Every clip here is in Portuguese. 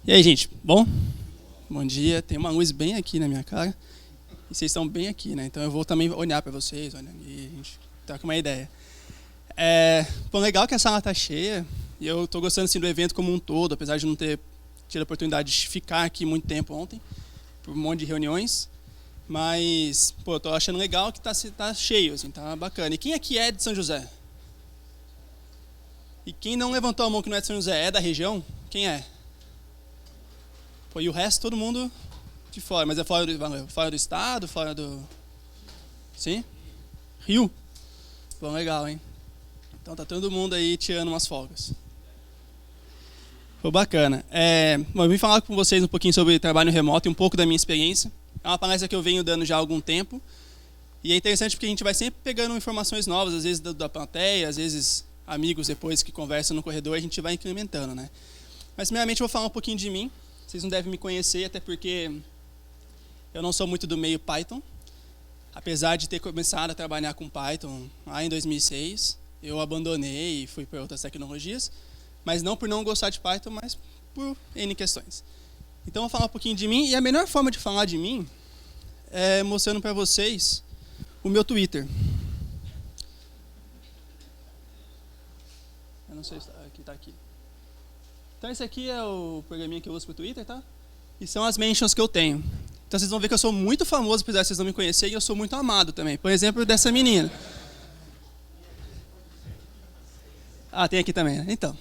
E aí, gente, bom? Bom dia. Tem uma luz bem aqui na minha cara. E vocês estão bem aqui, né? Então eu vou também olhar para vocês, olha, e a gente tá com uma ideia. Bom, legal que a sala tá cheia. E eu tô gostando assim, do evento como um todo, apesar de não ter tido a oportunidade de ficar aqui muito tempo ontem, por um monte de reuniões. Mas, pô, eu tô achando legal que tá cheio, assim, tá bacana. E quem aqui é de São José? E quem não levantou a mão que não é de São José, é da região? Quem é? Pô, e o resto, todo mundo de fora. Mas é fora do estado, fora do... Sim? Rio? Bom, legal, hein? Então tá todo mundo aí tirando umas folgas. Pô, bacana. Bom, eu vim falar com vocês um pouquinho sobre trabalho remoto e um pouco da minha experiência. É uma palestra que eu venho dando já há algum tempo. E é interessante porque a gente vai sempre pegando informações novas, às vezes da plateia, às vezes amigos depois que conversam no corredor, a gente vai incrementando, né? Mas primeiramente eu vou falar um pouquinho de mim. Vocês não devem me conhecer, até porque eu não sou muito do meio Python. Apesar de ter começado a trabalhar com Python lá em 2006, eu abandonei e fui para outras tecnologias. Mas não por não gostar de Python, mas por N questões. Então eu vou falar um pouquinho de mim. E a melhor forma de falar de mim é mostrando para vocês o meu Twitter. Eu não sei se está aqui. Então esse aqui é o programinha que eu uso para o Twitter, tá? E são as mentions que eu tenho. Então vocês vão ver que eu sou muito famoso, apesar de vocês não me conhecerem, e eu sou muito amado também. Por exemplo, dessa menina. Ah, tem aqui também, né? Então,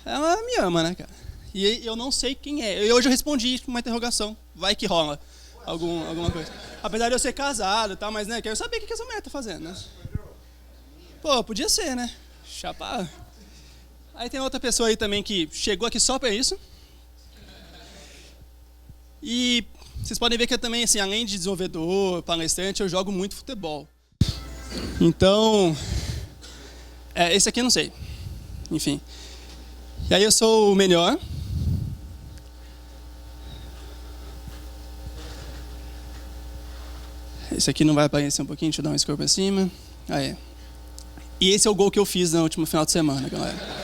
ela me ama, né, cara? E eu não sei quem é. E hoje eu respondi com uma interrogação. Vai que rola alguma coisa. Apesar de eu ser casado e tal, mas, né, quero saber o que essa mulher tá fazendo, né? Pô, podia ser, né? Chapar. Aí tem outra pessoa aí também que chegou aqui só para isso. E vocês podem ver que eu também, assim, além de desenvolvedor, palestrante, eu jogo muito futebol. Então, esse aqui eu não sei. Enfim. E aí eu sou o melhor. Esse aqui não vai aparecer um pouquinho, deixa eu dar um scroll para cima. Aí. E esse é o gol que eu fiz no último final de semana, galera.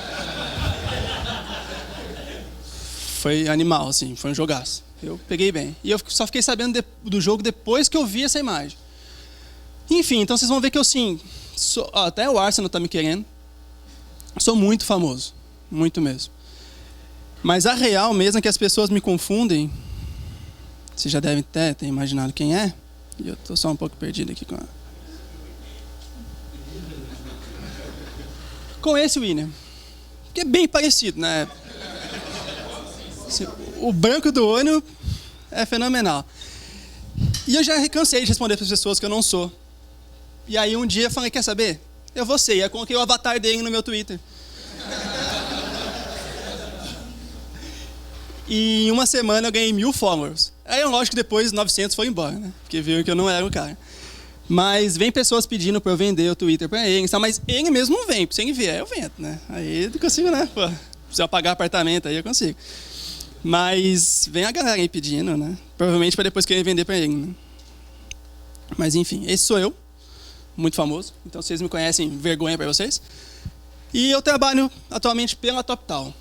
Foi animal, assim, foi um jogaço. Eu peguei bem. E eu só fiquei sabendo do jogo depois que eu vi essa imagem. Enfim, então vocês vão ver que eu, assim, até o Arsenal tá me querendo. Sou muito famoso, muito mesmo. Mas a real mesmo é que as pessoas me confundem. Vocês já devem ter imaginado quem é. E eu tô só um pouco perdido aqui com esse William. Que é bem parecido, né? O branco do olho é fenomenal. E eu já cansei de responder para as pessoas que eu não sou. E aí um dia eu falei, quer saber? Eu vou ser. E aí eu coloquei o avatar dele no meu Twitter. E em uma semana eu ganhei 1000 followers. Aí lógico que depois 900 foi embora, né? Porque viram que eu não era o cara. Mas vem pessoas pedindo para eu vender o Twitter para ele. Mas ele mesmo não vem. Se ele vier, eu vendo, né? Aí eu consigo, né? Pô, se eu pagar apartamento, aí eu consigo. Mas vem a galera aí pedindo, né? Provavelmente para depois querer vender para ele, né? Mas enfim, esse sou eu. Muito famoso. Então vocês me conhecem, vergonha para vocês. E eu trabalho atualmente pela TopTal.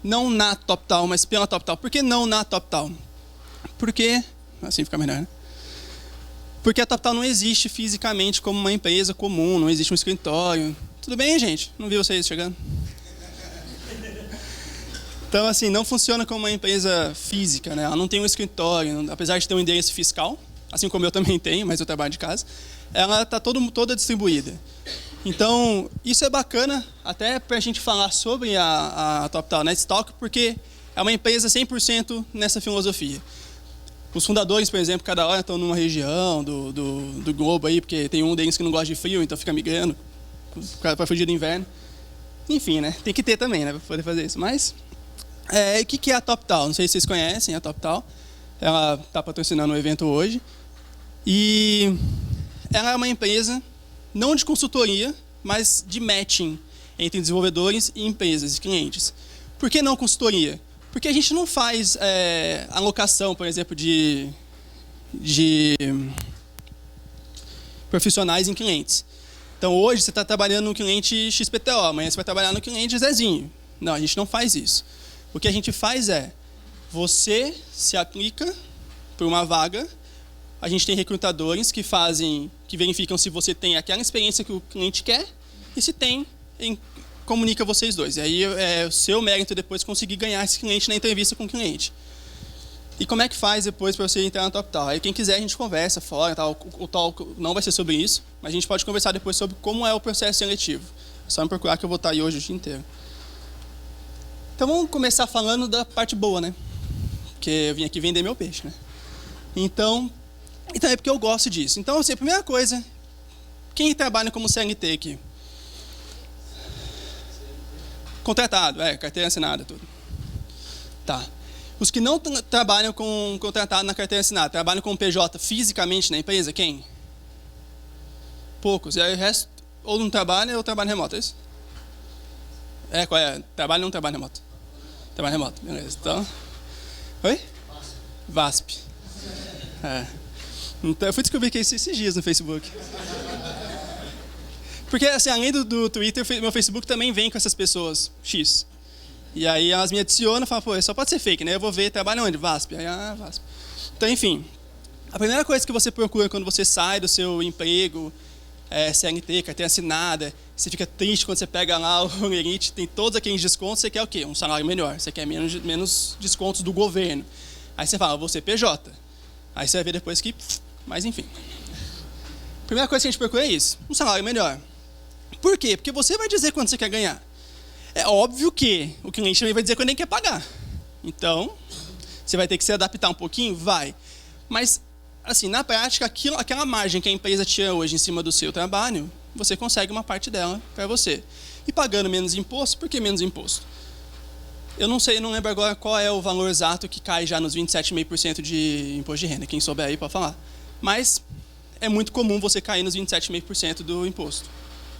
Não na TopTal, mas pela TopTal. Por que não na TopTal? Porque... assim fica melhor, né? Porque a TopTal não existe fisicamente como uma empresa comum, não existe um escritório. Tudo bem, gente? Não vi vocês chegando? Então, assim, não funciona como uma empresa física, né? Ela não tem um escritório, apesar de ter um endereço fiscal, assim como eu também tenho, mas eu trabalho de casa, ela está toda distribuída. Então, isso é bacana até para a gente falar sobre a TopTal Netstalk, porque é uma empresa 100% nessa filosofia. Os fundadores, por exemplo, cada hora estão numa região do globo aí, porque tem um deles que não gosta de frio, então fica migrando para fugir do inverno. Enfim, né? Tem que ter também, né, para poder fazer isso. Mas, o que é a TopTal? Não sei se vocês conhecem a TopTal. Ela está patrocinando o evento hoje. E ela é uma empresa, não de consultoria, mas de matching entre desenvolvedores e empresas e clientes. Por que não consultoria? Porque a gente não faz alocação, por exemplo, de profissionais em clientes. Então, hoje você está trabalhando no cliente XPTO, amanhã você vai trabalhar no cliente Zezinho. Não, a gente não faz isso. O que a gente faz é, Você se aplica por uma vaga, a gente tem recrutadores que verificam se você tem aquela experiência que o cliente quer e se tem, comunica vocês dois. E aí é o seu mérito depois conseguir ganhar esse cliente na entrevista com o cliente. E como é que faz depois para você entrar na TopTal? Aí quem quiser a gente conversa fora, tal. O talk não vai ser sobre isso, mas a gente pode conversar depois sobre como é o processo seletivo. É só me procurar que eu vou estar aí hoje o dia inteiro. Então vamos começar falando da parte boa, né? Porque eu vim aqui vender meu peixe, né? Então é porque eu gosto disso. Então, assim, a primeira coisa, quem trabalha como CLT aqui? Contratado, carteira assinada, tudo. Tá. Os que não trabalham com contratado na carteira assinada, trabalham com PJ fisicamente na empresa, quem? Poucos. E aí o resto, ou não trabalha ou trabalha remoto, é isso? Qual é? Trabalha ou não trabalha remoto? Trabalha remoto, beleza. Então, oi? VASP. Então, eu fui descobrir que é esses dias no Facebook. Porque, assim, além do Twitter, meu Facebook também vem com essas pessoas, X. E aí elas me adicionam e falam, pô, só pode ser fake, né? Eu vou ver, trabalha onde? VASP. Aí, VASP. Então, enfim, a primeira coisa que você procura quando você sai do seu emprego, CLT, carteira assinada, você fica triste quando você pega lá o Elite, tem todos aqueles descontos, você quer o quê? Um salário melhor, você quer menos descontos do governo. Aí você fala, vou ser PJ. Aí você vai ver depois que, mas enfim. A primeira coisa que a gente procura é isso, um salário melhor. Por quê? Porque você vai dizer quanto você quer ganhar. É óbvio que o cliente também vai dizer quando ele quer pagar. Então, você vai ter que se adaptar um pouquinho? Vai. Mas, assim, na prática, aquela margem que a empresa tira hoje em cima do seu trabalho, você consegue uma parte dela para você. E pagando menos imposto, por que menos imposto? Eu não sei, não lembro agora qual é o valor exato que cai já nos 27,5% de imposto de renda. Quem souber aí pode falar. Mas é muito comum você cair nos 27,5% do imposto.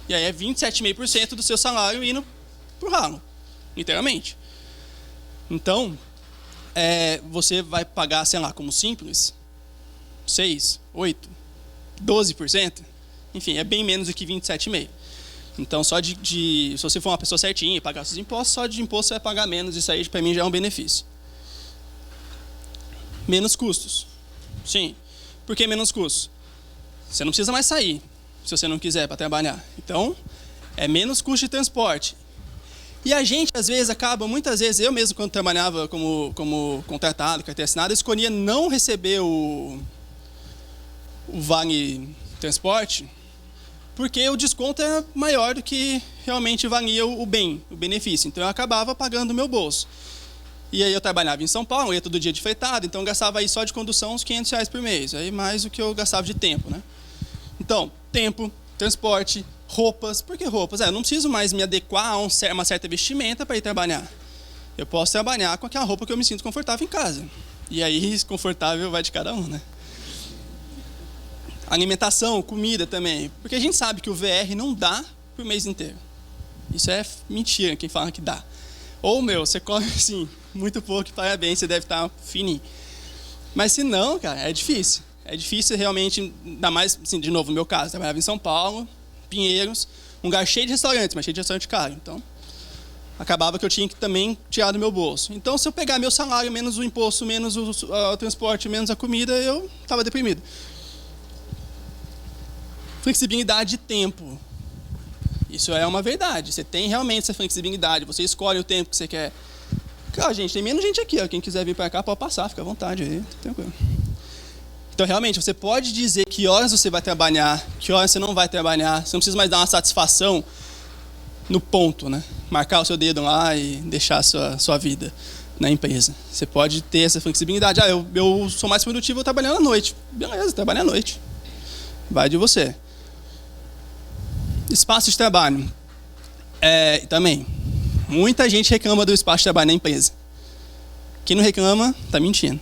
E aí é 27,5% do seu salário indo pro ralo, literalmente. Então, você vai pagar, sei lá, como simples, 6, 8, 12%. Enfim, é bem menos do que 27,5%. Então, só se você for uma pessoa certinha e pagar seus impostos, só de imposto você vai pagar menos. Isso aí, para mim, já é um benefício. Menos custos. Sim. Por que menos custos? Você não precisa mais sair, se você não quiser, para trabalhar. Então, é menos custo de transporte. E a gente, às vezes, muitas vezes, eu mesmo, quando trabalhava como contratado, carteira assinada, eu escolhia não receber o vale transporte, porque o desconto era maior do que realmente valia o benefício. Então, eu acabava pagando o meu bolso. E aí, eu trabalhava em São Paulo, ia todo dia de fretado, então eu gastava aí só de condução uns R$500 por mês. Aí, mais do que eu gastava de tempo, né? Então, tempo, transporte, roupas. Por que roupas? Eu não preciso mais me adequar a uma certa vestimenta para ir trabalhar. Eu posso trabalhar com aquela roupa que eu me sinto confortável em casa. E aí, confortável vai de cada um, né? Alimentação, comida também. Porque a gente sabe que o VR não dá por mês inteiro. Isso é mentira, quem fala que dá. Ou, você come assim, muito pouco, parabéns, você deve estar fininho. Mas se não, cara, é difícil. É difícil realmente, ainda mais, assim, de novo, no meu caso, eu trabalhava em São Paulo, Pinheiros, um lugar cheio de restaurantes, mas cheio de restaurante caro. Então, acabava que eu tinha que também tirar do meu bolso. Então, se eu pegar meu salário, menos o imposto, menos o transporte, menos a comida, eu estava deprimido. Flexibilidade de tempo. Isso é uma verdade. Você tem realmente essa flexibilidade. Você escolhe o tempo que você quer. Cara, gente, tem menos gente aqui. Ó. Quem quiser vir para cá, pode passar. Fica à vontade aí. Tranquilo. Então, realmente, você pode dizer que horas você vai trabalhar, que horas você não vai trabalhar. Você não precisa mais dar uma satisfação no ponto, né? Marcar o seu dedo lá e deixar a sua vida na empresa. Você pode ter essa flexibilidade. Eu sou mais produtivo trabalhando à noite. Beleza, trabalha à noite. Vai de você. Espaço de trabalho. Também, muita gente reclama do espaço de trabalho na empresa. Quem não reclama, está mentindo.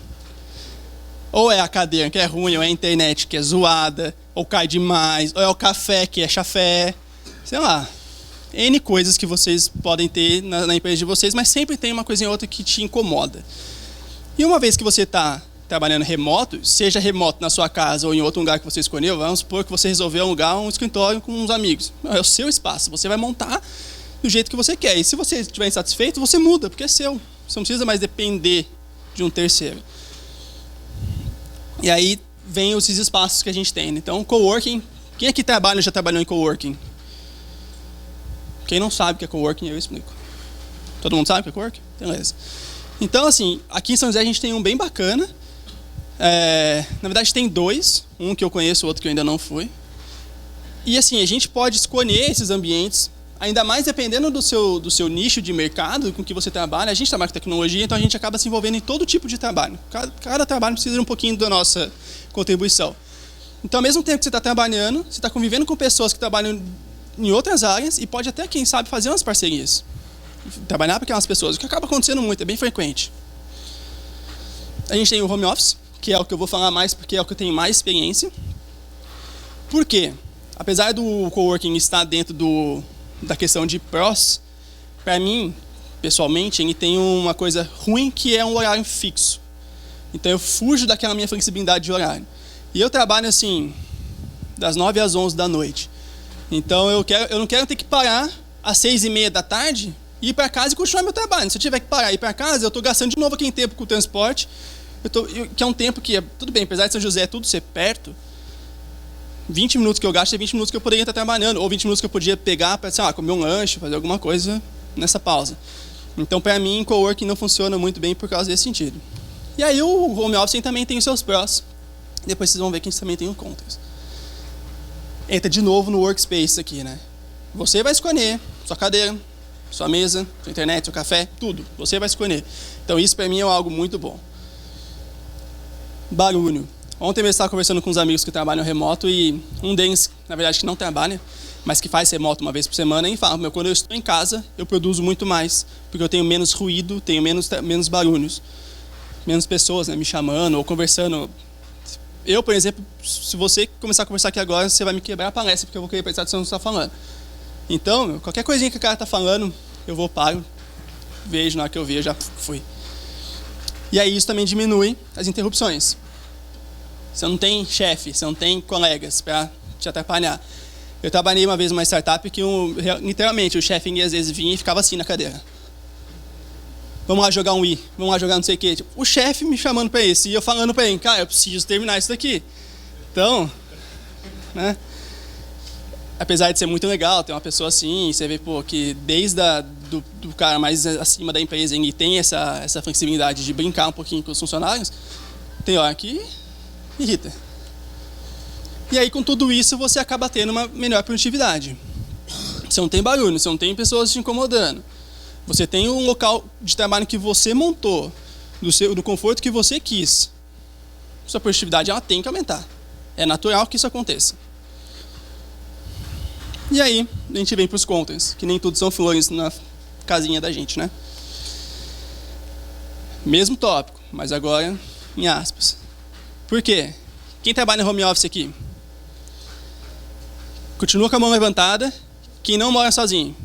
Ou é a cadeira que é ruim, ou é a internet que é zoada, ou cai demais, ou é o café que é chafé. Sei lá, N coisas que vocês podem ter na empresa de vocês, mas sempre tem uma coisinha ou outra que te incomoda. E uma vez que você está trabalhando remoto, seja remoto na sua casa ou em outro lugar que você escolheu, vamos supor que você resolveu alugar um escritório com uns amigos. É o seu espaço, você vai montar do jeito que você quer. E se você estiver insatisfeito, você muda, porque é seu. Você não precisa mais depender de um terceiro. E aí vem esses espaços que a gente tem. Então, coworking. Quem aqui já trabalhou em coworking? Quem não sabe o que é coworking, eu explico. Todo mundo sabe o que é coworking? Beleza. Então, assim, aqui em São José a gente tem um bem bacana. Na verdade, tem dois. Um que eu conheço, o outro que eu ainda não fui. E, assim, a gente pode escolher esses ambientes, ainda mais dependendo do seu nicho de mercado com que você trabalha. A gente trabalha com tecnologia, então a gente acaba se envolvendo em todo tipo de trabalho. Cada trabalho precisa de um pouquinho da nossa contribuição. Então, ao mesmo tempo que você está trabalhando, você está convivendo com pessoas que trabalham em outras áreas e pode até, quem sabe, fazer umas parcerias. Trabalhar para aquelas pessoas, o que acaba acontecendo muito, é bem frequente. A gente tem o home office, que é o que eu vou falar mais porque é o que eu tenho mais experiência. Por quê? Apesar do coworking estar dentro da questão de prós, para mim, pessoalmente, ele tem uma coisa ruim que é um horário fixo. Então eu fujo daquela minha flexibilidade de horário. E eu trabalho assim, das 9 às 11 da noite. Então eu não quero ter que parar às 6h30 da tarde, ir para casa e continuar meu trabalho. Se eu tiver que parar e ir para casa, eu estou gastando de novo aquele tempo com o transporte, que é um tempo que, tudo bem, apesar de São José tudo ser perto, 20 minutos que eu gasto é 20 minutos que eu poderia estar trabalhando, ou 20 minutos que eu podia pegar para, sei lá, comer um lanche, fazer alguma coisa nessa pausa. Então, para mim, coworking não funciona muito bem por causa desse sentido. E aí o home office também tem os seus prós. Depois vocês vão ver que a gente também tem um contras. Entra de novo no workspace aqui, né? Você vai escolher sua cadeira, sua mesa, sua internet, seu café, tudo. Você vai escolher. Então, isso para mim é algo muito bom. Barulho. Ontem eu estava conversando com uns amigos que trabalham remoto e um deles, na verdade, que não trabalha, mas que faz remoto uma vez por semana, e fala, quando eu estou em casa, eu produzo muito mais, porque eu tenho menos ruído, tenho menos barulhos, menos pessoas, né, me chamando ou conversando. Eu, por exemplo, se você começar a conversar aqui agora, você vai me quebrar a palestra, porque eu vou querer prestar atenção no que você está falando. Então, qualquer coisinha que o cara está falando, eu vou, paro, vejo, na hora que eu ver, já fui. E aí isso também diminui as interrupções. Você não tem chefe, você não tem colegas para te atrapalhar. Eu trabalhei uma vez numa startup que, literalmente, o chefe às vezes vinha e ficava assim na cadeira. Vamos lá jogar um Wii, vamos lá jogar não sei o quê. Tipo, o chefe me chamando para isso e eu falando para ele, cara, eu preciso terminar isso daqui. Então, né? Apesar de ser muito legal ter uma pessoa assim, você vê que desde do cara mais acima da empresa ele tem essa flexibilidade de brincar um pouquinho com os funcionários, tem hora que irrita. E aí, com tudo isso, você acaba tendo uma melhor produtividade. Você não tem barulho, você não tem pessoas te incomodando. Você tem um local de trabalho que você montou, do conforto que você quis. Sua produtividade ela tem que aumentar. É natural que isso aconteça. E aí, a gente vem para os contras, que nem tudo são flores na casinha da gente, né? Mesmo tópico, mas agora em aspas. Por quê? Quem trabalha em home office aqui? Continua com a mão levantada. Quem não mora sozinho?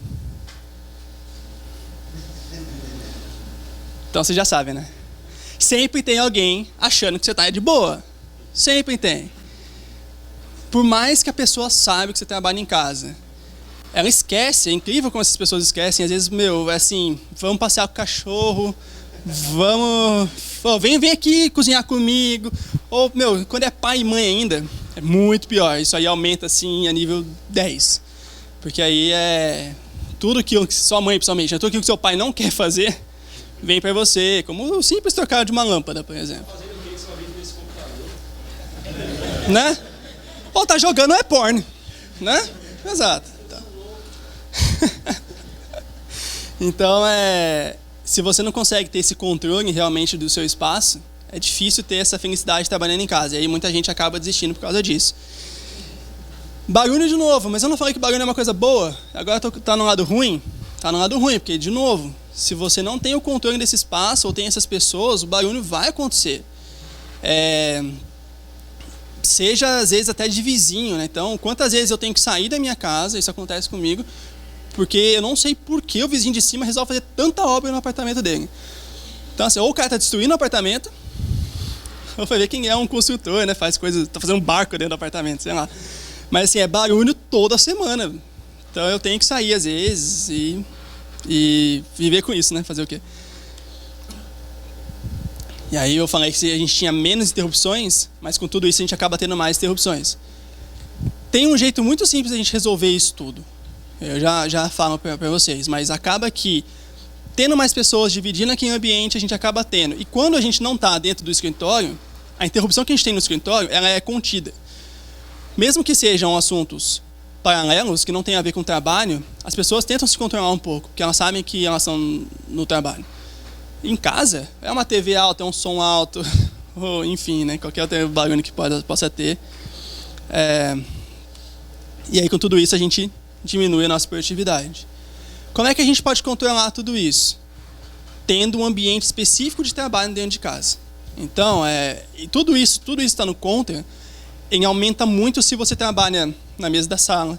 Então vocês já sabem, né? Sempre tem alguém achando que você está de boa. Sempre tem. Por mais que a pessoa saiba que você trabalha em casa, ela esquece. É incrível como essas pessoas esquecem. Às vezes, é assim, vamos passear com o cachorro, vamos... vem aqui cozinhar comigo. Ou, quando é pai e mãe ainda, é muito pior. Isso aí aumenta, assim, a nível 10. Porque aí é... Tudo que sua mãe, principalmente, tudo aquilo que seu pai não quer fazer, vem para você. Como o simples trocar de uma lâmpada, por exemplo. Né? Ou tá jogando é porn. Né? Exato. Então, se você não consegue ter esse controle realmente do seu espaço, é difícil ter essa felicidade trabalhando em casa. E aí muita gente acaba desistindo por causa disso. Barulho de novo, mas eu não falei que barulho é uma coisa boa. Agora tá no lado ruim? Tá no lado ruim, porque, de novo, se você não tem o controle desse espaço ou tem essas pessoas, o barulho vai acontecer. Seja, às vezes, até de vizinho, né? Então, quantas vezes eu tenho que sair da minha casa, isso acontece comigo, porque eu não sei por que o vizinho de cima resolve fazer tanta obra no apartamento dele. Então, assim, ou o cara está destruindo o apartamento, ou vai ver quem é um construtor, né? Faz coisas, está fazendo um barco dentro do apartamento, sei lá. Mas, assim, é barulho toda semana. Então, eu tenho que sair, às vezes, e viver com isso, né? Fazer o quê? E aí eu falei que a gente tinha menos interrupções, mas com tudo isso a gente acaba tendo mais interrupções. Tem um jeito muito simples de a gente resolver isso tudo. Eu já falo para vocês, mas acaba que tendo mais pessoas dividindo aqui o ambiente, a gente acaba tendo. E quando a gente não está dentro do escritório, a interrupção que a gente tem no escritório, ela é contida. Mesmo que sejam assuntos paralelos, que não tem a ver com o trabalho, as pessoas tentam se controlar um pouco, porque elas sabem que elas estão no trabalho. Em casa, é uma TV alta, é um som alto, ou enfim, né, qualquer outro barulho que possa ter. E aí, com tudo isso, a gente diminui a nossa produtividade. Como é que a gente pode controlar tudo isso? Tendo um ambiente específico de trabalho dentro de casa. Então, e tudo isso está no Counter, ele aumenta muito se você trabalha na mesa da sala,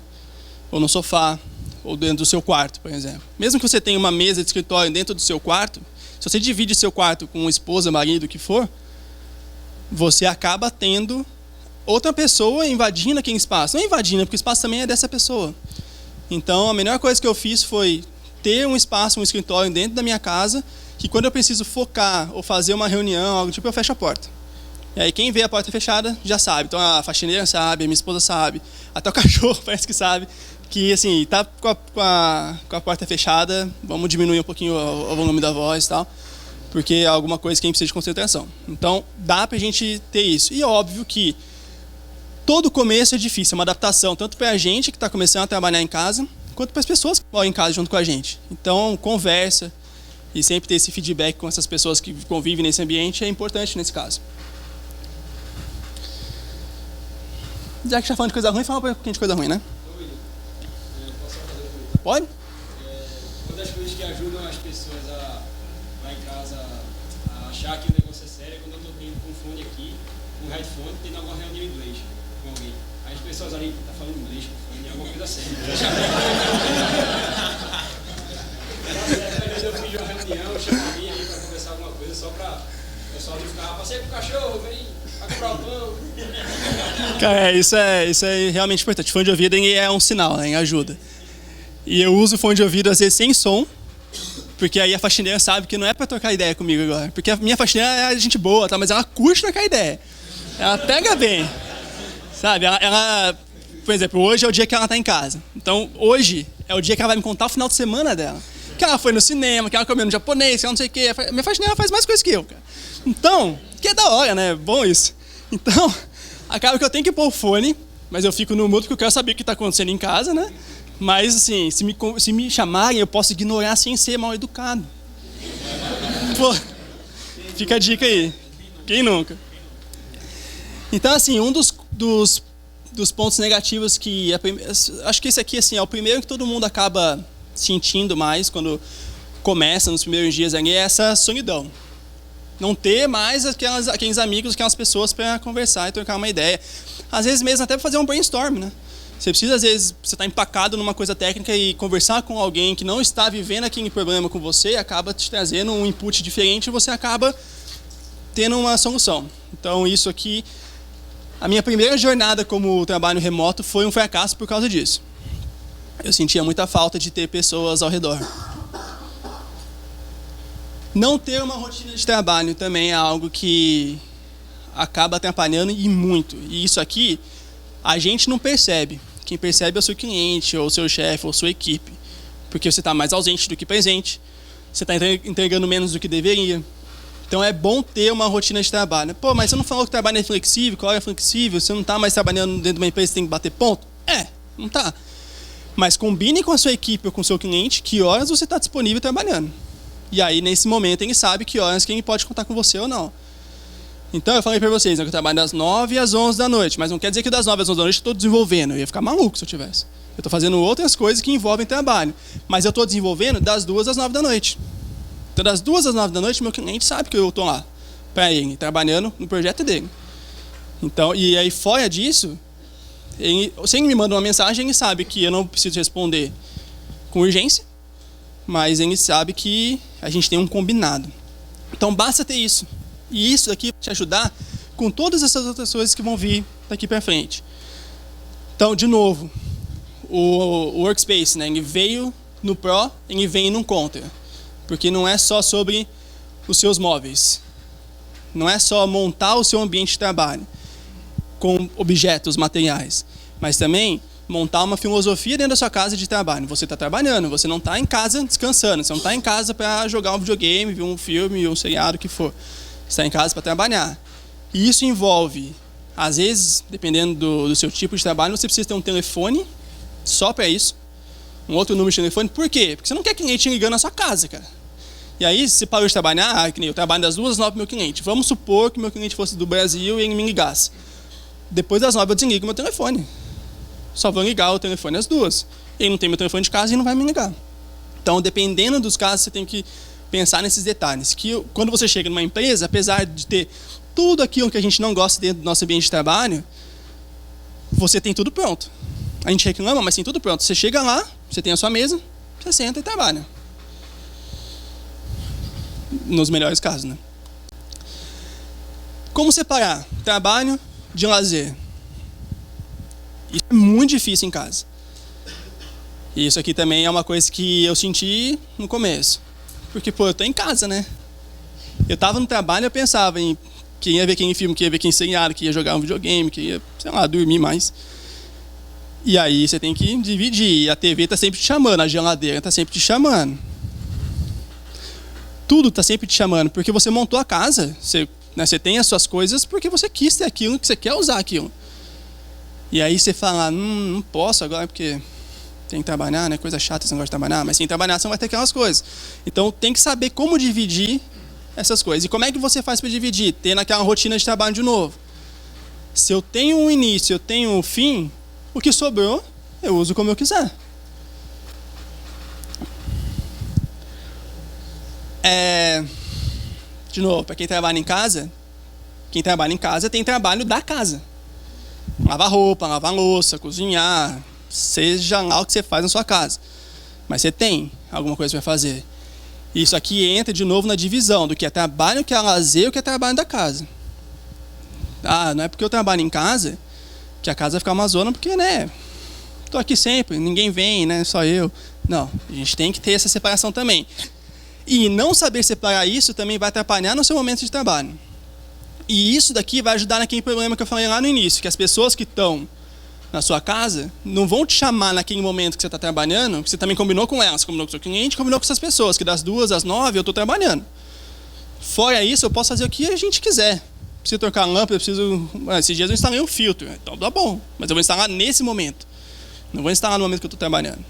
ou no sofá, ou dentro do seu quarto, por exemplo. Mesmo que você tenha uma mesa de escritório dentro do seu quarto, se você divide seu quarto com uma esposa, marido, o que for, você acaba tendo outra pessoa invadindo aquele espaço. Não invadindo, porque o espaço também é dessa pessoa. Então, a melhor coisa que eu fiz foi ter um espaço, um escritório dentro da minha casa, que quando eu preciso focar ou fazer uma reunião, algo tipo, eu fecho a porta. E aí quem vê a porta fechada já sabe. Então a faxineira sabe, a minha esposa sabe, até o cachorro parece que sabe, que assim, tá com a porta fechada, vamos diminuir um pouquinho o volume da voz e tal, porque é alguma coisa que a gente precisa de concentração. Então dá pra gente ter isso. E é óbvio que todo começo é difícil, é uma adaptação, tanto para a gente que está começando a trabalhar em casa, quanto para as pessoas que moram em casa junto com a gente. Então, conversa e sempre ter esse feedback com essas pessoas que convivem nesse ambiente é importante nesse caso. Já que está falando de coisa ruim, fala um pouquinho de coisa ruim, né? Pode? Uma das coisas que ajudam as pessoas lá em casa a achar que o negócio é sério é quando eu estou tendo com o fone aqui, com o headphone, tendo alguma reunião em inglês com alguém. Aí as pessoas ali estão falando inglês com o fone, é alguma coisa séria. Às vezes eu fiz uma reunião, eu chamo alguém ali para conversar alguma coisa, só para o pessoal não ficar, passei com o cachorro, vem, vai comprar o pão. Cara, isso é realmente importante. Fone de ouvido é um sinal, né? Ajuda. E eu uso fone de ouvido às vezes sem som, porque aí a faxineira sabe que não é para trocar ideia comigo agora. Porque a minha faxineira é gente boa, tá? Mas ela curte trocar ideia. Ela pega bem. Sabe? Ela, por exemplo, hoje é o dia que ela está em casa. Então, hoje é o dia que ela vai me contar o final de semana dela. Que ela foi no cinema, que ela comeu no japonês, que ela não sei o quê. Minha faxineira faz mais coisas que eu, cara. Então, que é da hora, né? Bom isso. Então, acaba que eu tenho que pôr o fone, mas eu fico no mudo porque eu quero saber o que está acontecendo em casa, né? Mas, assim, se me chamarem, eu posso ignorar sem ser mal educado. Pô, fica a dica aí. Quem nunca? Então, assim, um dos pontos negativos que... acho que esse aqui, assim, é o primeiro que todo mundo acaba sentindo mais quando começa nos primeiros dias ali, é essa solidão. Não ter mais aqueles amigos, aquelas pessoas para conversar e trocar uma ideia. Às vezes mesmo até para fazer um brainstorm, né? Você precisa, às vezes, você está empacado numa coisa técnica e conversar com alguém que não está vivendo aquele problema com você acaba te trazendo um input diferente e você acaba tendo uma solução. Então, isso aqui, a minha primeira jornada como trabalho remoto foi um fracasso por causa disso. Eu sentia muita falta de ter pessoas ao redor. Não ter uma rotina de trabalho também é algo que acaba atrapalhando e muito. E isso aqui, a gente não percebe. Quem percebe é o seu cliente, ou o seu chefe, ou a sua equipe. Porque você está mais ausente do que presente. Você está entregando menos do que deveria. Então é bom ter uma rotina de trabalho. Pô, mas você não falou que o trabalho é flexível, que a hora é flexível, você não está mais trabalhando dentro de uma empresa que tem que bater ponto? Não está. Mas combine com a sua equipe ou com o seu cliente que horas você está disponível trabalhando. E aí, nesse momento, ele sabe que horas que ele pode contar com você ou não. Então, eu falei para vocês, né, que eu trabalho das 9 às 11 da noite, mas não quer dizer que das 9 às 11 da noite eu estou desenvolvendo. Eu ia ficar maluco se eu tivesse. Eu estou fazendo outras coisas que envolvem trabalho. Mas eu estou desenvolvendo das 2 às 9 da noite. Então, das 2 às 9 da noite, meu cliente sabe que eu estou lá para ele, trabalhando no projeto dele. Então, e aí, fora disso, se ele me manda uma mensagem, ele sabe que eu não preciso responder com urgência, mas ele sabe que a gente tem um combinado. Então, basta ter isso. E isso aqui vai te ajudar com todas essas outras coisas que vão vir daqui para frente. Então, de novo, o Workspace, né, ele veio no Pro, ele vem no Contra. Porque não é só sobre os seus móveis. Não é só montar o seu ambiente de trabalho com objetos materiais, mas também montar uma filosofia dentro da sua casa de trabalho. Você está trabalhando, você não está em casa descansando, você não está em casa para jogar um videogame, ver um filme, um seriado, o que for. Você está em casa para trabalhar. E isso envolve, às vezes, dependendo do seu tipo de trabalho, você precisa ter um telefone só para isso, um outro número de telefone. Por quê? Porque você não quer cliente ligando na sua casa, cara. E aí, se você parou de trabalhar, que nem eu trabalho das 2 às 9 para o meu cliente. Vamos supor que meu cliente fosse do Brasil e ele me ligasse. Depois das 9 eu desligo meu telefone. Só vou ligar o telefone às 2. Ele não tem meu telefone de casa e não vai me ligar. Então, dependendo dos casos, você tem que pensar nesses detalhes. Que quando você chega numa empresa, apesar de ter tudo aquilo que a gente não gosta dentro do nosso ambiente de trabalho, você tem tudo pronto. A gente reclama, mas tem tudo pronto. Você chega lá, você tem a sua mesa, você senta e trabalha. Nos melhores casos, né? Como separar trabalho de lazer? Isso é muito difícil em casa. E isso aqui também é uma coisa que eu senti no começo. Porque, eu tô em casa, né? Eu tava no trabalho e eu pensava em que ia ver quem filme, que ia ver quem seriado, que ia jogar um videogame, que ia, sei lá, dormir mais. E aí você tem que dividir. A TV tá sempre te chamando, a geladeira tá sempre te chamando. Tudo tá sempre te chamando, porque você montou a casa. Você tem as suas coisas porque você quis ter aquilo, que você quer usar aquilo. E aí você fala, não posso agora porque tem que trabalhar, né? Coisa chata esse negócio de trabalhar, mas sem trabalhar você não vai ter aquelas coisas. Então tem que saber como dividir essas coisas. E como é que você faz para dividir? Tendo aquela rotina de trabalho de novo. Se eu tenho um início, eu tenho um fim, o que sobrou, eu uso como eu quiser. De novo, para quem trabalha em casa tem trabalho da casa. Lavar roupa, lavar louça, cozinhar, seja lá o que você faz na sua casa. Mas você tem alguma coisa para fazer. Isso aqui entra de novo na divisão do que é trabalho, o que é lazer e o que é trabalho da casa. Não é porque eu trabalho em casa que a casa vai ficar uma zona, porque, né, tô aqui sempre, ninguém vem, né, só eu. Não, a gente tem que ter essa separação também. E não saber separar isso também vai atrapalhar no seu momento de trabalho. E isso daqui vai ajudar naquele problema que eu falei lá no início, que as pessoas que estão na sua casa não vão te chamar naquele momento que você está trabalhando, que você também combinou com elas, combinou com o seu cliente, combinou com essas pessoas, que das 2 às 9 eu estou trabalhando. Fora isso, eu posso fazer o que a gente quiser. Preciso trocar a lâmpada, esses dias eu instalei um filtro, então tá bom, mas eu vou instalar nesse momento. Não vou instalar no momento que eu estou trabalhando.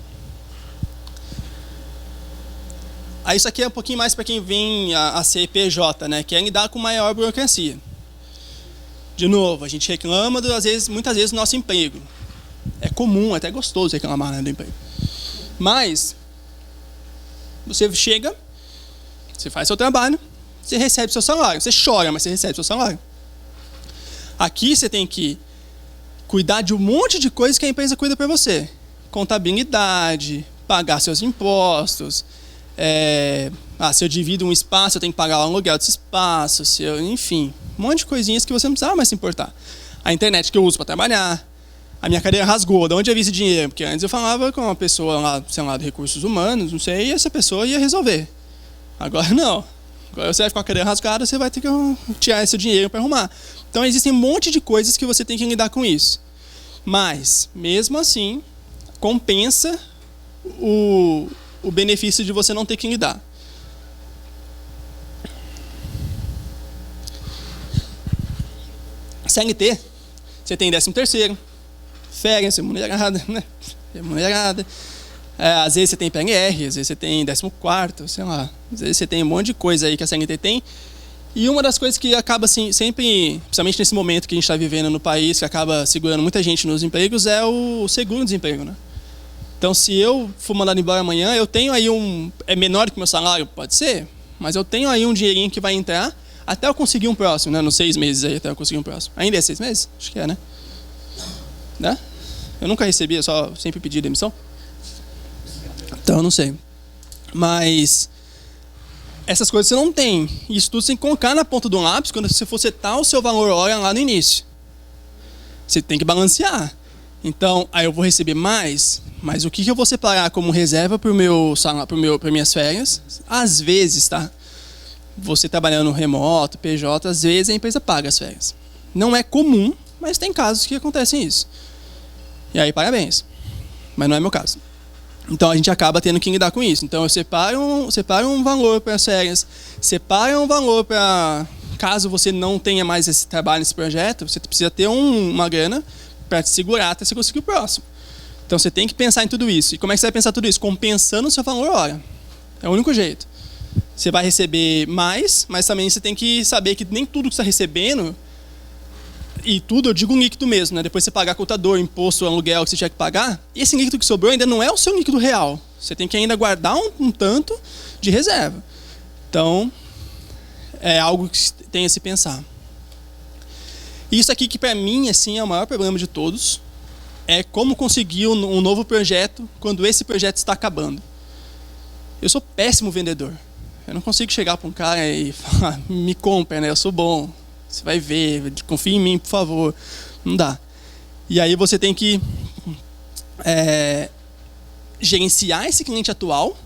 Aí isso aqui é um pouquinho mais para quem vem a ser PJ, né, que é lidar com maior burocracia. De novo, a gente reclama, muitas vezes, do nosso emprego. É comum, é até gostoso reclamar, né, do emprego. Mas, você chega, você faz seu trabalho, você recebe seu salário. Você chora, mas você recebe seu salário. Aqui você tem que cuidar de um monte de coisas que a empresa cuida para você. Contabilidade, pagar seus impostos. Se eu divido um espaço, eu tenho que pagar o aluguel desse espaço, enfim, um monte de coisinhas que você não precisava mais se importar. A internet que eu uso para trabalhar, a minha cadeira rasgou, de onde eu vi esse dinheiro? Porque antes eu falava com uma pessoa lá, sei lá, de recursos humanos, não sei, e essa pessoa ia resolver. Agora não. Agora você vai ficar com a cadeira rasgada, você vai ter que tirar esse dinheiro para arrumar. Então existem um monte de coisas que você tem que lidar com isso. Mas, mesmo assim, compensa o benefício de você não ter que lidar. CLT, você tem 13º, férias, remunerada, né? Remunerada. Às vezes você tem PNR, às vezes você tem 14º, sei lá. Às vezes você tem um monte de coisa aí que a CLT tem. E uma das coisas que acaba assim, sempre, principalmente nesse momento que a gente está vivendo no país, que acaba segurando muita gente nos empregos, é o seguro-desemprego, né? Então, se eu for mandado embora amanhã, eu tenho aí é menor do que o meu salário? Pode ser, mas eu tenho aí um dinheirinho que vai entrar até eu conseguir um próximo, né? Nos 6 meses aí, até eu conseguir um próximo. Ainda é 6 meses? Acho que é, né? Eu nunca recebi, eu só sempre pedi demissão. Então, eu não sei. Mas essas coisas você não tem. Isso tudo você tem que colocar na ponta do lápis quando você for setar o seu valor hora lá no início. Você tem que balancear. Então, aí eu vou receber mais, mas o que eu vou separar como reserva para minhas férias? Às vezes, tá? você trabalhando remoto, PJ, às vezes a empresa paga as férias. Não é comum, mas tem casos que acontecem isso. E aí, parabéns. Mas não é meu caso. Então, a gente acaba tendo que lidar com isso. Então, eu separo um valor para as férias, separo um valor para... Caso você não tenha mais esse trabalho nesse projeto, você precisa ter uma grana para te segurar até você conseguir o próximo. Então, você tem que pensar em tudo isso. E como é que você vai pensar tudo isso? Compensando o seu valor hora. É o único jeito. Você vai receber mais, mas também você tem que saber que nem tudo que você está recebendo, e tudo, eu digo um líquido mesmo, né? Depois você pagar contador, imposto, aluguel que você tinha que pagar, esse líquido que sobrou ainda não é o seu líquido real. Você tem que ainda guardar um tanto de reserva. Então, é algo que tem a se pensar. Isso aqui que para mim assim, é o maior problema de todos, é como conseguir um novo projeto quando esse projeto está acabando. Eu sou péssimo vendedor. Eu não consigo chegar para um cara e falar, me compra, né? Eu sou bom. Você vai ver, confia em mim, por favor. Não dá. E aí você tem que gerenciar esse cliente atual,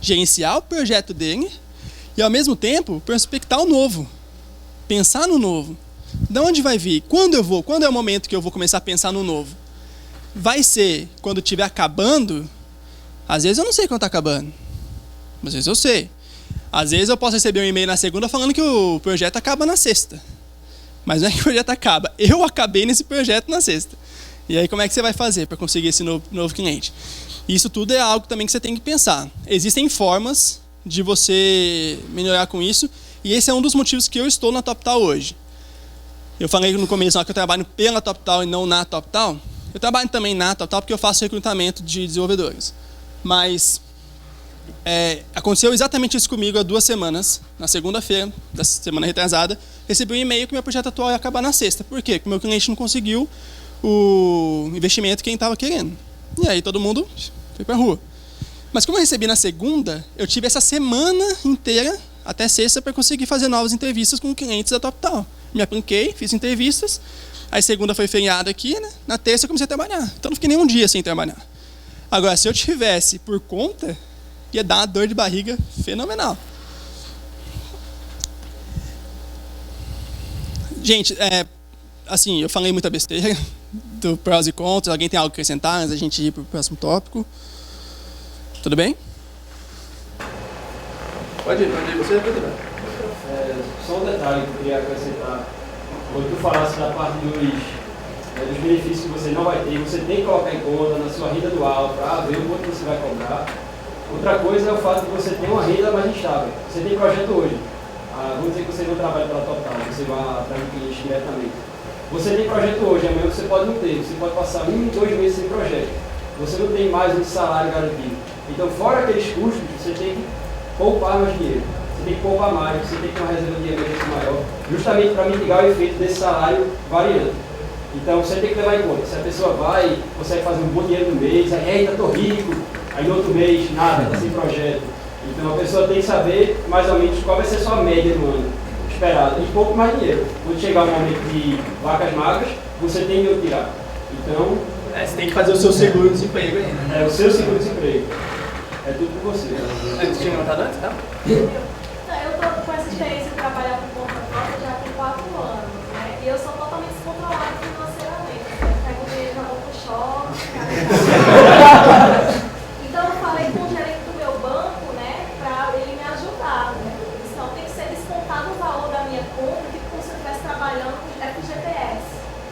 gerenciar o projeto dele e, ao mesmo tempo, prospectar o novo. Pensar no novo. De onde vai vir? Quando eu vou? Quando é o momento que eu vou começar a pensar no novo? Vai ser quando estiver acabando? Às vezes eu não sei quando está acabando. Às vezes eu sei. Às vezes eu posso receber um e-mail na segunda falando que o projeto acaba na sexta. Mas não é que o projeto acaba. Eu acabei nesse projeto na sexta. E aí como é que você vai fazer para conseguir esse novo cliente? Isso tudo é algo também que você tem que pensar. Existem formas de você melhorar com isso. E esse é um dos motivos que eu estou na TopTal hoje. Eu falei no começo que eu trabalho pela TopTal e não na TopTal. Eu trabalho também na TopTal porque eu faço recrutamento de desenvolvedores. Mas... aconteceu exatamente isso comigo há 2 semanas. Na segunda-feira, da semana retrasada, recebi um e-mail que meu projeto atual ia acabar na sexta. Por quê? Porque o meu cliente não conseguiu o investimento que ele estava querendo. E aí todo mundo foi para a rua. Mas como eu recebi na segunda, eu tive essa semana inteira, até sexta, para conseguir fazer novas entrevistas com clientes da TopTal. Me apliquei, fiz entrevistas. Aí segunda foi feriado aqui, né? Na terça eu comecei a trabalhar. Então não fiquei nem um dia sem trabalhar. Agora, se eu tivesse por conta... ia dar uma dor de barriga fenomenal. Gente, assim, eu falei muita besteira do prós e contras. Alguém tem algo a acrescentar antes da gente ir para o próximo tópico? Tudo bem? Pode ir, você vai poder. Só um detalhe que eu queria acrescentar. Quando tu falasse da parte dos benefícios que você não vai ter, você tem que colocar em conta na sua renda dual para ver o quanto você vai cobrar. Outra coisa é o fato de você ter uma renda mais estável. Você tem projeto hoje. Vamos dizer que você não trabalha pela TopTal, você vai atrás do cliente diretamente. Você tem projeto hoje, amanhã você pode não ter. Você pode passar 1, 2 meses sem projeto. Você não tem mais um salário garantido. Então, fora aqueles custos, você tem que poupar mais dinheiro. Você tem que poupar mais, você tem que ter uma reserva de emergência maior, justamente para mitigar o efeito desse salário variante. Então, você tem que levar em conta. Se a pessoa consegue fazer um bom dinheiro no mês, aí, eita, tô rico. Aí no outro mês, nada, está sem projeto. Então a pessoa tem que saber mais ou menos qual vai ser a sua média no ano esperada. E pouco mais dinheiro. Quando chegar o momento de vacas magras, você tem de tirar. Então... você tem que fazer o seu seguro-desemprego aí, né? O seu seguro-desemprego. É tudo por você. Você tinha notado antes, tá? Eu estou com essa experiência de trabalhar com conta própria já tem 4 anos, né? E eu sou totalmente descontrolada financeiramente. Eu pego o dinheiro, já vou pro shopping, Então eu falei com o gerente do meu banco, né, para ele me ajudar, né? Então tem que ser descontado o valor da minha conta, que como se eu estivesse trabalhando com FGTS.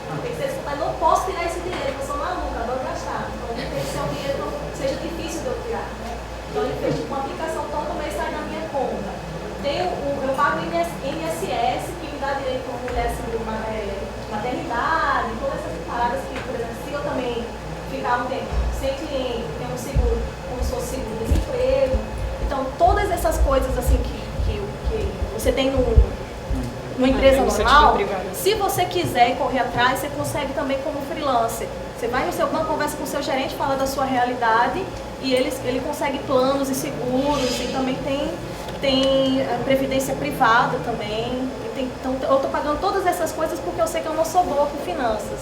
Então, tem que ser descontado. Eu não posso tirar esse dinheiro, eu sou maluca, adoro gastar. Então tem que ser um dinheiro que seja difícil de eu tirar, né? Então ele fez uma aplicação todo mês sai na minha conta. Eu pago INSS, que me dá direito a uma mulher seguro maternidade, todas essas paradas que, por exemplo, se eu também ficar um tempo sem cliente, tem um seguro, como se fosse seguro-desemprego. Então, todas essas coisas assim que você tem numa empresa normal, se você quiser correr atrás, você consegue também como freelancer. Você vai no seu banco, conversa com o seu gerente, fala da sua realidade e ele consegue planos e seguros e também tem previdência privada também. Então, eu estou pagando todas essas coisas porque eu sei que eu não sou boa com finanças.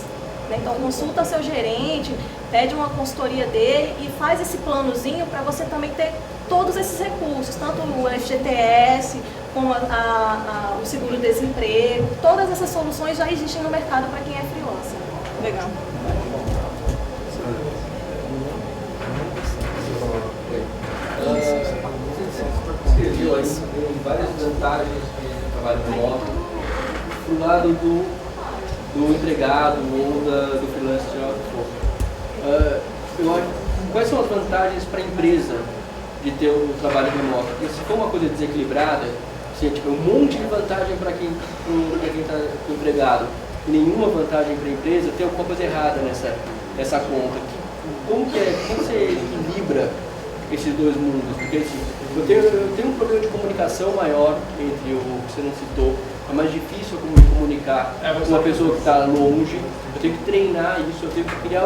Então consulta seu gerente, pede uma consultoria dele e faz esse planozinho para você também ter todos esses recursos, tanto o FGTS, como o seguro-desemprego, todas essas soluções já existem no mercado para quem é freelancer. Legal. Você escreveu aí várias vantagens do trabalho remoto pro lado do empregado ou do freelancer, seja o que for. Quais são as vantagens para a empresa de ter o trabalho remoto? Porque se for uma coisa desequilibrada, assim, tipo, um monte de vantagem para quem está empregado e nenhuma vantagem para a empresa, tem alguma coisa errada nessa conta. Como você equilibra esses dois mundos? Porque assim, eu tenho um problema de comunicação maior entre o que você não citou. É mais difícil eu me comunicar com uma pessoa que está longe. Eu tenho que treinar isso, eu tenho que criar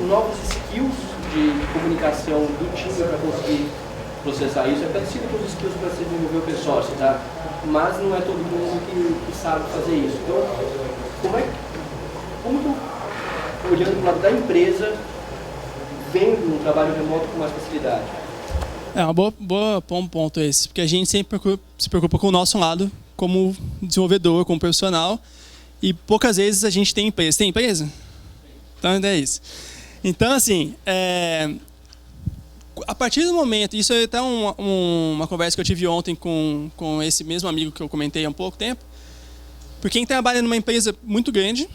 novos skills de comunicação do time para conseguir processar isso. É parecido com os skills para se desenvolver o pessoal, tá? Mas não é todo mundo que sabe fazer isso. Então, como olhando para o lado da empresa, vendo um trabalho remoto com mais facilidade? É uma bom ponto esse, porque a gente sempre se preocupa com o nosso lado, como desenvolvedor, como profissional, e poucas vezes a gente tem empresa. Tem empresa? Então é isso. Então, assim, a partir do momento, isso é até uma conversa que eu tive ontem com esse mesmo amigo que eu comentei há um pouco tempo, porque quem trabalha numa empresa muito grande,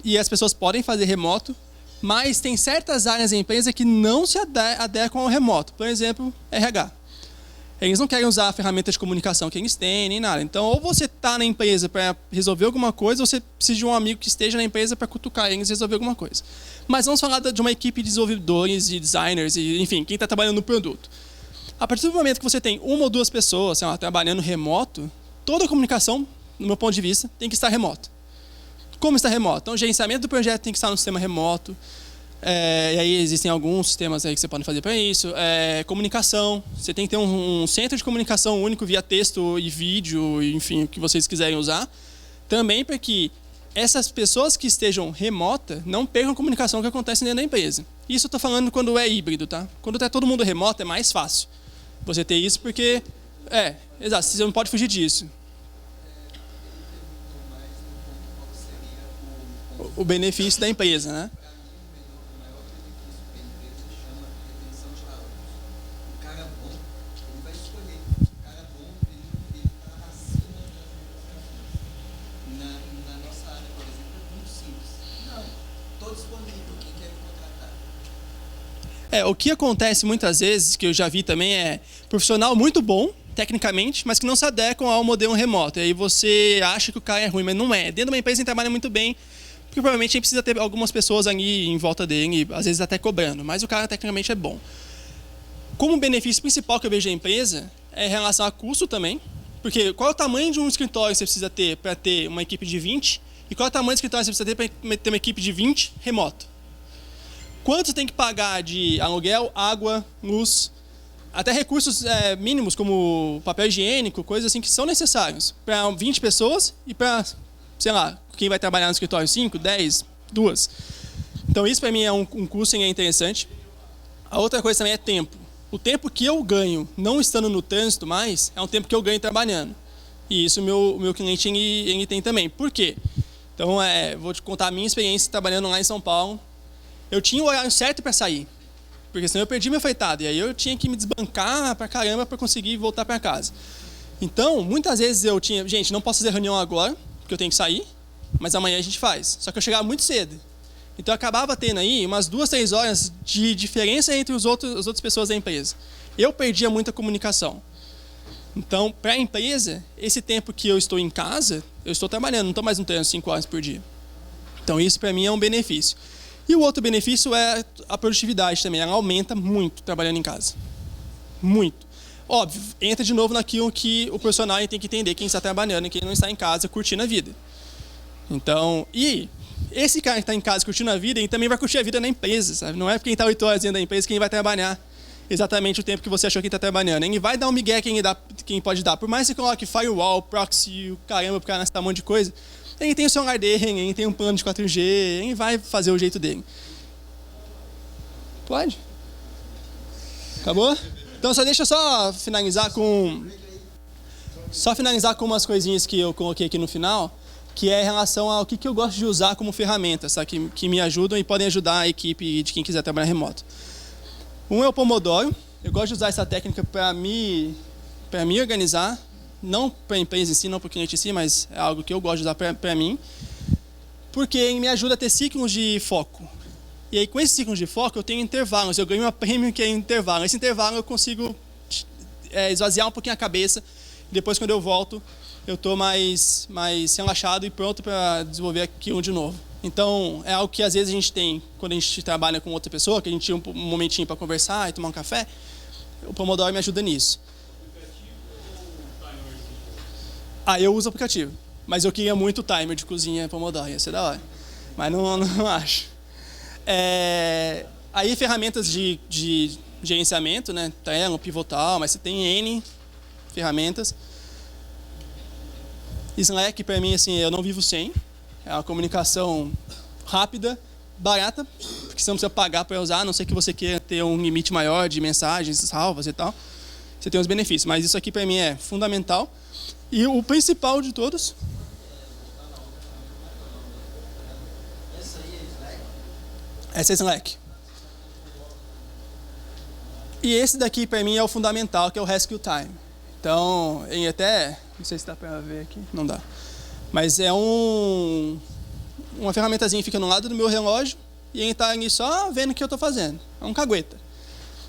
e as pessoas podem fazer remoto, mas tem certas áreas da empresa que não se adequam ao remoto. Por exemplo, RH. Eles não querem usar a ferramenta de comunicação que eles têm, nem nada. Então, ou você está na empresa para resolver alguma coisa, ou você precisa de um amigo que esteja na empresa para cutucar eles e resolver alguma coisa. Mas vamos falar de uma equipe de desenvolvedores e designers, e, enfim, quem está trabalhando no produto. A partir do momento que você tem uma ou duas pessoas, sei lá, trabalhando remoto, toda a comunicação, no meu ponto de vista, tem que estar remoto. Como está remoto? Então, o gerenciamento do projeto tem que estar no sistema remoto. E aí existem alguns sistemas aí que você pode fazer para isso. Comunicação, você tem que ter um centro de comunicação único via texto e vídeo, enfim, o que vocês quiserem usar. Também para que essas pessoas que estejam remotas não percam a comunicação que acontece dentro da empresa. Isso eu estou falando quando é híbrido, tá? Quando está todo mundo remoto é mais fácil você ter isso, porque... exato, você não pode fugir disso. O benefício da empresa, né? O que acontece muitas vezes, que eu já vi também, é profissional muito bom, tecnicamente, mas que não se adequam ao modelo remoto. E aí você acha que o cara é ruim, mas não é. Dentro de uma empresa ele trabalha muito bem, porque provavelmente a gente precisa ter algumas pessoas ali em volta dele, às vezes até cobrando, mas o cara tecnicamente é bom. Como benefício principal que eu vejo da empresa é em relação a custo também, porque qual é o tamanho de um escritório que você precisa ter para ter uma equipe de 20, e qual é o tamanho do escritório que você precisa ter para ter uma equipe de 20 remoto? Quanto você tem que pagar de aluguel, água, luz, até recursos mínimos como papel higiênico, coisas assim que são necessários para 20 pessoas e para, sei lá, quem vai trabalhar no escritório, 5, 10, 2. Então isso para mim é um custo e é interessante. A outra coisa também é tempo. O tempo que eu ganho não estando no trânsito mais é um tempo que eu ganho trabalhando. E isso o meu cliente ele tem também. Por quê? Então vou te contar a minha experiência trabalhando lá em São Paulo. Eu tinha o horário certo para sair, porque senão eu perdi meu fretado, e aí eu tinha que me desbancar pra caramba para conseguir voltar para casa. Então, muitas vezes eu tinha, gente, não posso fazer reunião agora, porque eu tenho que sair, mas amanhã a gente faz. Só que eu chegava muito cedo. Então eu acabava tendo aí umas 2, 3 horas de diferença entre as outras pessoas da empresa. Eu perdia muita comunicação. Então, para a empresa, esse tempo que eu estou em casa, eu estou trabalhando, não estou mais no trânsito 5 horas por dia. Então isso para mim é um benefício. E o outro benefício é a produtividade também. Ela aumenta muito trabalhando em casa. Muito. Óbvio, entra de novo naquilo que o profissional tem que entender, quem está trabalhando e quem não está em casa curtindo a vida. Então, e esse cara que está em casa curtindo a vida, ele também vai curtir a vida na empresa, sabe? Não é porque quem está 8 horas dentro da empresa quem vai trabalhar exatamente o tempo que você achou que está trabalhando. Ele vai dar um migué quem pode dar. Por mais que você coloque firewall, proxy, o caramba, para gastar um monte de coisa, ele tem o celular dele, ele tem um plano de 4G, ele vai fazer o jeito dele. Pode? Acabou? Então, deixa eu só finalizar com umas coisinhas que eu coloquei aqui no final, que é em relação ao que eu gosto de usar como ferramentas, tá? que me ajudam e podem ajudar a equipe de quem quiser trabalhar remoto. Um é o Pomodoro. Eu gosto de usar essa técnica para me organizar, não para a empresa em si, não para o cliente em si, mas é algo que eu gosto de usar para mim, porque me ajuda a ter ciclos de foco. E aí, com esses ciclos de foco, eu tenho intervalos. Eu ganho uma prêmio que é intervalo. Esse intervalo eu consigo esvaziar um pouquinho a cabeça. Depois, quando eu volto, eu estou mais relaxado e pronto para desenvolver aquilo de novo. Então, é algo que às vezes a gente tem, quando a gente trabalha com outra pessoa, que a gente tinha um momentinho para conversar e tomar um café, o Pomodoro me ajuda nisso. Eu uso o aplicativo, mas eu queria muito o timer de cozinha Pomodoro, ia ser da hora. Mas não acho. Aí, ferramentas de gerenciamento, né? Trello, Pivotal, mas você tem N ferramentas. Slack, para mim, assim, eu não vivo sem. É uma comunicação rápida, barata, porque você não precisa pagar para usar, a não ser que você queira ter um limite maior de mensagens salvas e tal. Você tem os benefícios, mas isso aqui para mim é fundamental. E o principal de todos... Essa é Slack. E esse daqui para mim é o fundamental, que é o Rescue Time. Então, em até... Não sei se dá para ver aqui, não dá. Mas é uma ferramentazinha que fica no lado do meu relógio e ele está ali só vendo o que eu estou fazendo. É um cagueta.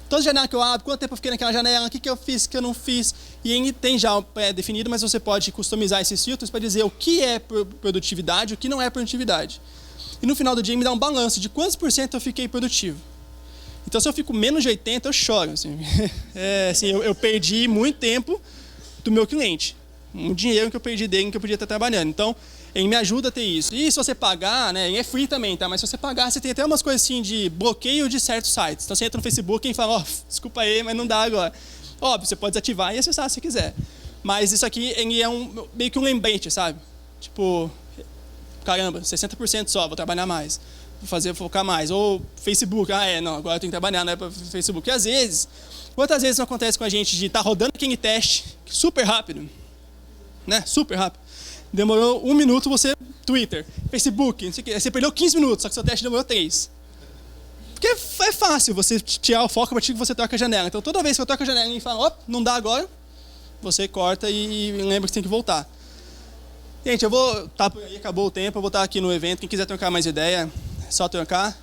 Toda janela que eu abro, quanto tempo eu fiquei naquela janela, o que eu fiz, o que eu não fiz. E ele tem já pré-definido, mas você pode customizar esses filtros para dizer o que é produtividade e o que não é produtividade. E no final do dia ele me dá um balanço de quantos por cento eu fiquei produtivo. Então, se eu fico menos de 80, eu choro. Assim. Eu perdi muito tempo do meu cliente. Um dinheiro que eu perdi dele, que eu podia estar trabalhando. Então, ele me ajuda a ter isso. E se você pagar, né, ele é free também, tá? Mas se você pagar, você tem até umas coisas assim de bloqueio de certos sites. Então, você entra no Facebook e fala, desculpa aí, mas não dá agora. Óbvio, você pode desativar e acessar se quiser. Mas isso aqui, ele é meio que um lembrete, sabe? Tipo, caramba, 60% só, vou trabalhar mais. Vou focar mais. Ou Facebook, não, agora eu tenho que trabalhar, não é para Facebook. E às vezes, quantas vezes não acontece com a gente de estar rodando aquele teste super rápido, né? Super rápido. Demorou 1 minuto, você, Twitter, Facebook, não sei o quê. Você perdeu 15 minutos, só que seu teste demorou 3. Porque é fácil você tirar o foco a partir que você troca a janela. Então, toda vez que eu troco a janela e falo, não dá agora, você corta e lembra que você tem que voltar. Gente, eu vou estar por aí, acabou o tempo, eu vou estar aqui no evento. Quem quiser trocar mais ideia, é só trocar.